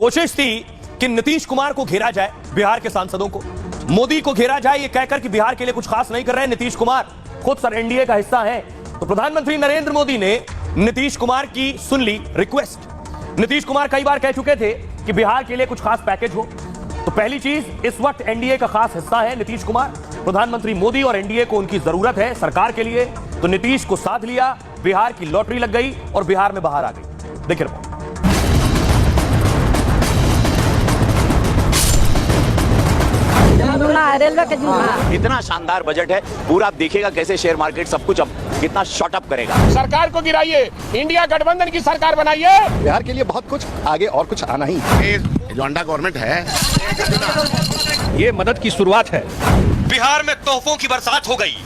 कोशिश थी कि नीतीश कुमार को घेरा जाए, बिहार के सांसदों को, मोदी को घेरा जाए ये कहकर कि बिहार के लिए कुछ खास नहीं कर रहे हैं नीतीश कुमार, खुद सर एनडीए का हिस्सा है। तो प्रधानमंत्री नरेंद्र मोदी ने नीतीश कुमार की सुन ली रिक्वेस्ट। नीतीश कुमार कई बार कह चुके थे कि बिहार के लिए कुछ खास पैकेज हो। तो पहली चीज, इस वक्त एनडीए का खास हिस्सा है नीतीश कुमार। प्रधानमंत्री मोदी और एनडीए को उनकी जरूरत है सरकार के लिए, तो नीतीश को साथ लिया, बिहार की लॉटरी लग गई और बिहार में बाहर आ गई। देखिए रिपोर्ट। इतना शानदार बजट है, पूरा आप देखिएगा कैसे शेयर मार्केट सब कुछ अब कितना शॉर्ट अप करेगा। सरकार को गिराइए, इंडिया गठबंधन की सरकार बनाइए। बिहार के लिए बहुत कुछ आगे और कुछ आना ही। जो अंडा गवर्नमेंट है, ये मदद की शुरुआत है। बिहार में तोहफों की बरसात हो गई।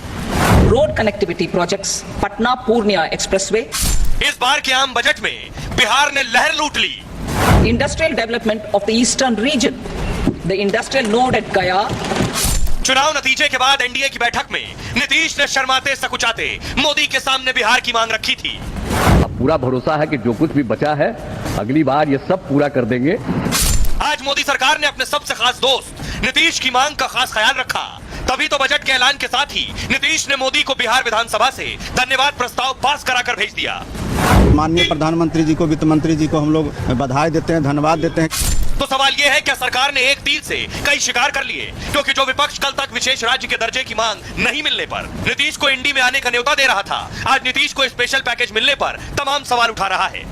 Road connectivity projects, Patna Purnia expressway. इस बार के आम बजट में बिहार ने लहर लूट ली। Industrial development of the eastern region, the industrial node at Gaya. चुनाव नतीजे के बाद एनडीए की बैठक में नीतीश ने शर्माते सकुचाते मोदी के सामने बिहार की मांग रखी थी। अब पूरा भरोसा है कि जो कुछ भी बचा है अगली बार ये सब पूरा कर देंगे। आज मोदी सरकार ने अपने सबसे खास दोस्त नीतीश की मांग का खास ख्याल रखा। तभी तो बजट के ऐलान के साथ ही नीतीश ने मोदी को बिहार विधानसभा से धन्यवाद प्रस्ताव पास कराकर भेज दिया। माननीय प्रधानमंत्री जी को, वित्त मंत्री जी को हम लोग बधाई देते हैं, धन्यवाद देते हैं। तो सवाल यह है, क्या सरकार ने एक तीर से कई शिकार कर लिए? क्योंकि जो विपक्ष कल तक विशेष राज्य के दर्जे की मांग नहीं मिलने पर नीतीश को इंडी में आने का न्योता दे रहा था, आज नीतीश को स्पेशल पैकेज मिलने पर तमाम सवाल उठा रहा है।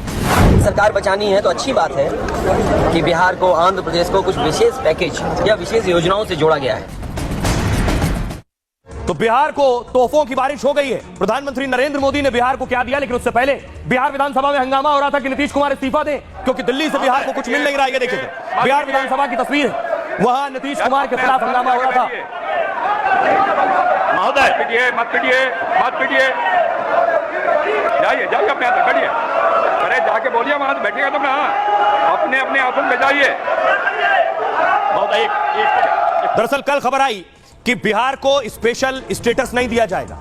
सरकार बचानी है तो अच्छी बात है कि बिहार को, आंध्र प्रदेश को कुछ विशेष पैकेज या विशेष योजनाओं से जोड़ा गया है। तो बिहार को तोहफों की बारिश हो गई है। प्रधानमंत्री नरेंद्र मोदी ने बिहार को क्या दिया, लेकिन उससे पहले बिहार विधानसभा में हंगामा हो रहा था कि नीतीश कुमार इस्तीफा दें, क्योंकि दिल्ली से बिहार को कुछ मिल नहीं रहा है। ये देखिए बिहार विधानसभा की तस्वीर है, वहां नीतीश कुमार के खिलाफ हंगामा हो रहा था। महोदय मत पीटिए, जाइए अपने यहाँ बैठिए। अरे जाके बोलिए, वहां से बैठेगा तो ना, अपने आसन में जाइए। दरअसल कल खबर आई कि बिहार को स्पेशल स्टेटस नहीं दिया जाएगा।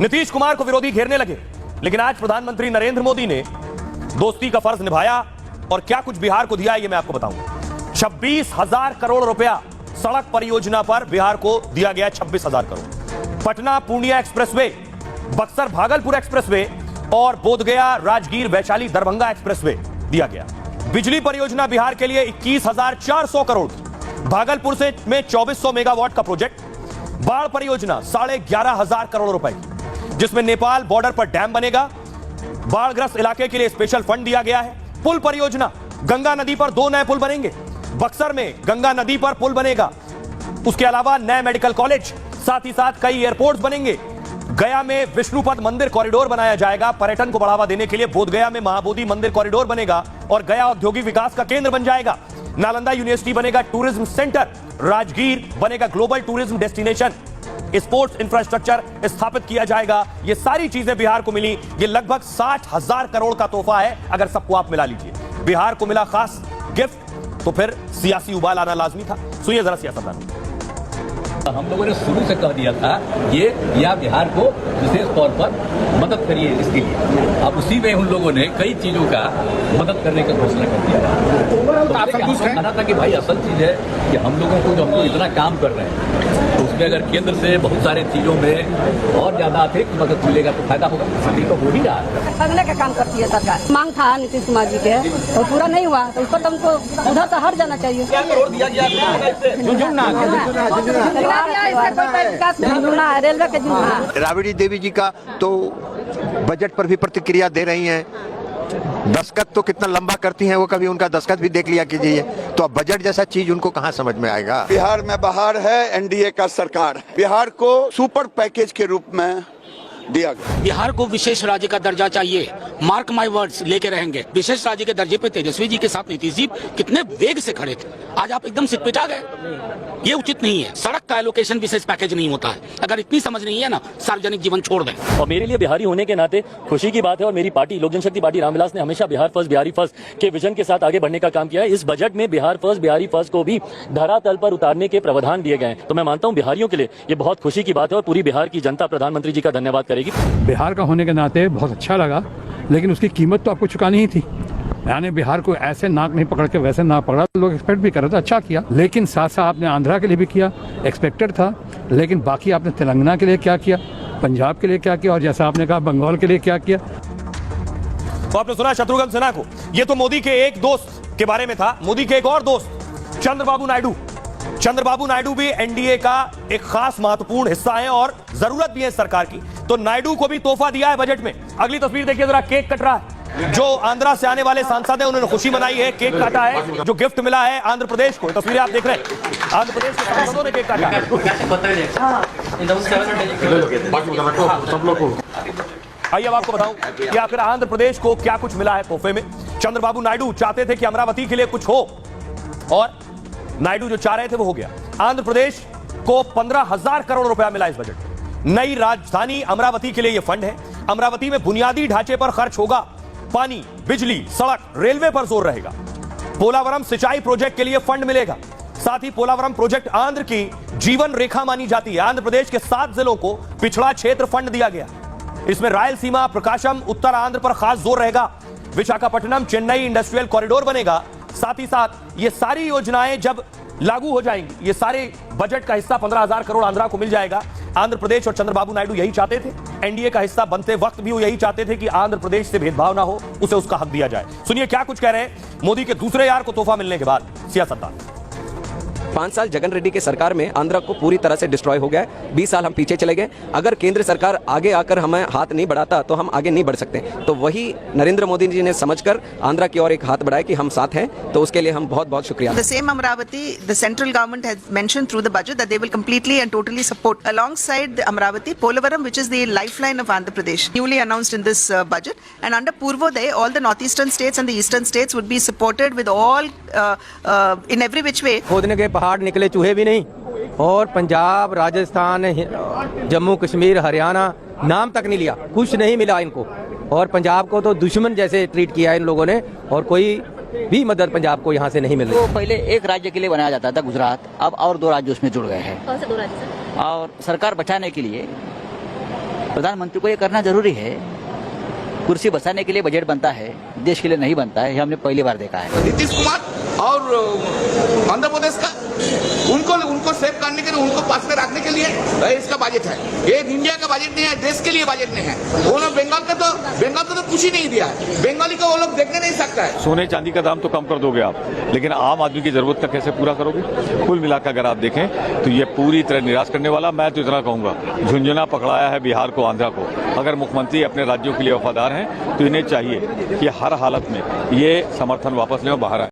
नीतीश कुमार को विरोधी घेरने लगे, लेकिन आज प्रधानमंत्री नरेंद्र मोदी ने दोस्ती का फर्ज निभाया और क्या कुछ बिहार को दिया ये मैं आपको बताऊंगा। 26,000 करोड़ रुपया सड़क परियोजना पर बिहार को दिया गया। 26,000 करोड़ पटना पूर्णिया एक्सप्रेसवे, बक्सर भागलपुर एक्सप्रेसवे और बोधगया राजगीर वैशाली दरभंगा एक्सप्रेसवे दिया गया। बिजली परियोजना बिहार के लिए 21,400 करोड़, भागलपुर से में 2400 मेगावाट का प्रोजेक्ट। बाढ़ परियोजना 11,500 करोड़ रुपए की, जिसमें नेपाल बॉर्डर पर डैम बनेगा। बाढ़ग्रस्त इलाके के लिए स्पेशल फंड दिया गया है। पुल परियोजना, गंगा नदी पर 2 नए पुल बनेंगे। बक्सर में गंगा नदी पर पुल बनेगा। उसके अलावा नए मेडिकल कॉलेज, साथ ही साथ कई एयरपोर्ट्स बनेंगे। गया में विष्णुपद मंदिर कॉरिडोर बनाया जाएगा पर्यटन को बढ़ावा देने के लिए। बोधगया में महाबोधि मंदिर कॉरिडोर बनेगा और गया औद्योगिक विकास का केंद्र बन जाएगा। नालंदा यूनिवर्सिटी बनेगा टूरिज्म सेंटर, राजगीर बनेगा global tourism destination, sports infrastructure स्थापित किया जाएगा। ये सारी चीजें बिहार को मिली। ये लगभग 60,000 करोड़ का तोहफा है, अगर सबको आप मिला लीजिए। बिहार को मिला खास गिफ्ट, तो फिर सियासी उबाल आना लाजमी था। सुनिए जरा सियासतदान। हम लोगों ने शुरू से कह दिया था ये या बिहार को विशेष तौर पर मदद करिए इसके लिए। अब उसी में उन लोगों ने कई चीजों का मदद करने का घोषणा कर दिया। तो कहना था कि भाई असल चीज है कि हम लोगों को जो हम लोग इतना काम कर रहे हैं तो उसमें अगर केंद्र से बहुत सारे चीजों में और ज्यादा अतिरिक्त मदद मिलेगा तो फायदा होगा। अभी तो हो ही रहा है। अगले का काम करती है सरकार। मांग था नीतीश कुमार जी के और पूरा नहीं हुआ तो उसको तुमको उधर से हट जाना चाहिए। क्या करोड़ दिया गया? रेलवे के जुड़ना। राबड़ी देवी जी का तो बजट पर भी प्रतिक्रिया दे रही हैं। दस्तखत तो कितना लंबा करती हैं, वो कभी उनका दस्तखत भी देख लिया कीजिए। तो अब बजट जैसा चीज उनको कहाँ समझ में आएगा। बिहार में बाहर है एनडीए का सरकार, बिहार को सुपर पैकेज के रूप में दिया गया। बिहार को विशेष राज्य का दर्जा चाहिए। मार्क माय वर्ड्स, लेके रहेंगे। विशेष राज्य के दर्जे पे तेजस्वी जी के साथ नीतीश जी कितने वेग से खड़े थे, आज आप एकदम सिटपिटा गए। ये उचित नहीं है। सड़क का एलोकेशन विशेष पैकेज नहीं होता है। अगर इतनी समझ नहीं है ना, सार्वजनिक जीवन छोड़ दें। और मेरे लिए बिहारी होने के नाते खुशी की बात है, और मेरी पार्टी लोक जनशक्ति पार्टी रामविलास ने हमेशा बिहार फर्स्ट बिहारी फर्स्ट के विजन के साथ आगे बढ़ने का काम किया है। इस बजट में बिहार फर्स्ट बिहारी फर्स्ट को भी धरातल पर उतारने के प्रावधान दिए गए हैं। तो मैं मानता हूं बिहारियों के लिए ये बहुत खुशी की बात है और पूरी बिहार की जनता प्रधानमंत्री जी का धन्यवाद करेगी। बिहार का होने के नाते बहुत अच्छा लगा, लेकिन उसकी कीमत तो आपको चुकानी ही थी। यानी बिहार को ऐसे नाक नहीं पकड़ के वैसे नाक पकड़ा, लोग एक्सपेक्ट भी कर रहे थे, अच्छा किया। लेकिन साथ साथ आपने आंध्रा के लिए भी किया, एक्सपेक्टेड था। लेकिन बाकी आपने तेलंगाना के लिए क्या किया, पंजाब के लिए क्या किया, और जैसा आपने कहा बंगाल के लिए क्या किया। तो आपने सुना शत्रुघ्न सिन्हा को। ये तो मोदी के एक दोस्त के बारे में था। मोदी के एक और दोस्त चंद्रबाबू नायडू। चंद्रबाबू नायडू भी एनडीए का एक खास महत्वपूर्ण हिस्सा है और जरूरत भी है सरकार की। तो नायडू को भी तोहफा दिया है बजट में। अगली तस्वीर देखिए जरा, केक कट रहा है। जो आंध्रा से आने वाले सांसद हैं उन्होंने खुशी मनाई है, केक काटा है। जो गिफ्ट मिला है आंध्र प्रदेश को, तस्वीरें आप देख रहे हैं, आंध्र प्रदेश के सांसदों ने केक काटा है। आइए अब आपको बताऊं कि आखिर आंध्र प्रदेश को क्या कुछ मिला है तोहफे में। चंद्रबाबू नायडू चाहते थे कि अमरावती के लिए कुछ हो और नायडू जो चाह रहे थे वो हो गया। आंध्र प्रदेश को 15,000 करोड़ रुपया मिला इस बजट में। नई राजधानी अमरावती के लिए यह फंड है। अमरावती में बुनियादी ढांचे पर खर्च होगा। पानी, बिजली, सड़क, रेलवे पर जोर रहेगा। पोलावरम सिंचाई प्रोजेक्ट के लिए फंड मिलेगा। साथ ही पोलावरम प्रोजेक्ट आंध्र की जीवन रेखा मानी जाती है। आंध्र प्रदेश के 7 जिलों को पिछड़ा क्षेत्र फंड दिया गया। इसमें रायलसीमा, प्रकाशम, उत्तर आंध्र पर खास जोर रहेगा। विशाखापट्टनम चेन्नई इंडस्ट्रियल कॉरिडोर बनेगा। साथ ही साथ ये सारी योजनाएं जब लागू हो जाएंगी, ये सारे बजट का हिस्सा 15,000 करोड़ आंध्रा को मिल जाएगा। आंध्र प्रदेश और चंद्रबाबू नायडू यही चाहते थे। एनडीए का हिस्सा बनते वक्त भी वो यही चाहते थे कि आंध्र प्रदेश से भेदभाव ना हो, उसे उसका हक दिया जाए। सुनिए क्या कुछ कह रहे हैं मोदी के दूसरे यार को तोहफा मिलने के बाद सियासतदान। 5 साल जगन रेड्डी के सरकार में आंध्रा को पूरी तरह से डिस्ट्रॉय हो गया है। 20 साल हम पीछे चले गए। अगर केंद्र सरकार आगे आकर हमें हाथ नहीं बढ़ाता तो हम आगे नहीं बढ़ सकते। तो वही नरेंद्र मोदी जी ने समझकर आंध्रा की ओर एक हाथ बढ़ाया कि हम साथ हैं, तो उसके लिए हम बहुत बहुत शुक्रिया। The same Amravati, the central government has mentioned through the budget that they will completely and totally support. Alongside the Amravati, Polavaram, which is the lifeline of Andhra Pradesh, newly announced in this budget, and under Purvodaya, all the northeastern states and the eastern states would be supported with all in every which way. खोदने के पहाड़ निकले चूहे भी नहीं, और पंजाब, राजस्थान, जम्मू कश्मीर, हरियाणा नाम तक नहीं लिया, कुछ नहीं मिला इनको। और पंजाब को तो दुश्मन जैसे ट्रीट किया इन लोगों ने, और कोई भी मदद पंजाब को यहाँ से नहीं मिल रही। तो पहले एक राज्य के लिए बनाया जाता था गुजरात, अब और 2 राज्य उसमें जुड़ गए हैं। कौन से 2 राज्य सर? और सरकार बचाने के लिए प्रधानमंत्री को ये करना जरूरी है। कुर्सी बचाने के लिए बजट बनता है, देश के लिए नहीं बनता है। ये हमने पहली बार देखा है। नीतीश कुमार और आंध्र प्रदेश का उनको सेव करने के लिए, उनको पास में रखने के लिए इसका बजट है। ये इंडिया का बजट नहीं है, देश के लिए बजट नहीं है। वो लोग बंगाल को तो कुछ ही नहीं दिया है। बंगाली को वो लोग देखने नहीं सकता है। सोने चांदी का दाम तो कम कर दोगे आप, लेकिन आम आदमी की जरूरत का कैसे पूरा करोगे? कुल मिलाकर अगर आप देखें तो ये पूरी तरह निराश करने वाला। मैं तो इतना कहूंगा, झुंझुना पकड़ाया है बिहार को, आंध्रा को। अगर मुख्यमंत्री अपने राज्यों के लिए वफादार हैं तो इन्हें चाहिए कि हर हालत में ये समर्थन वापस लें और बाहर आए।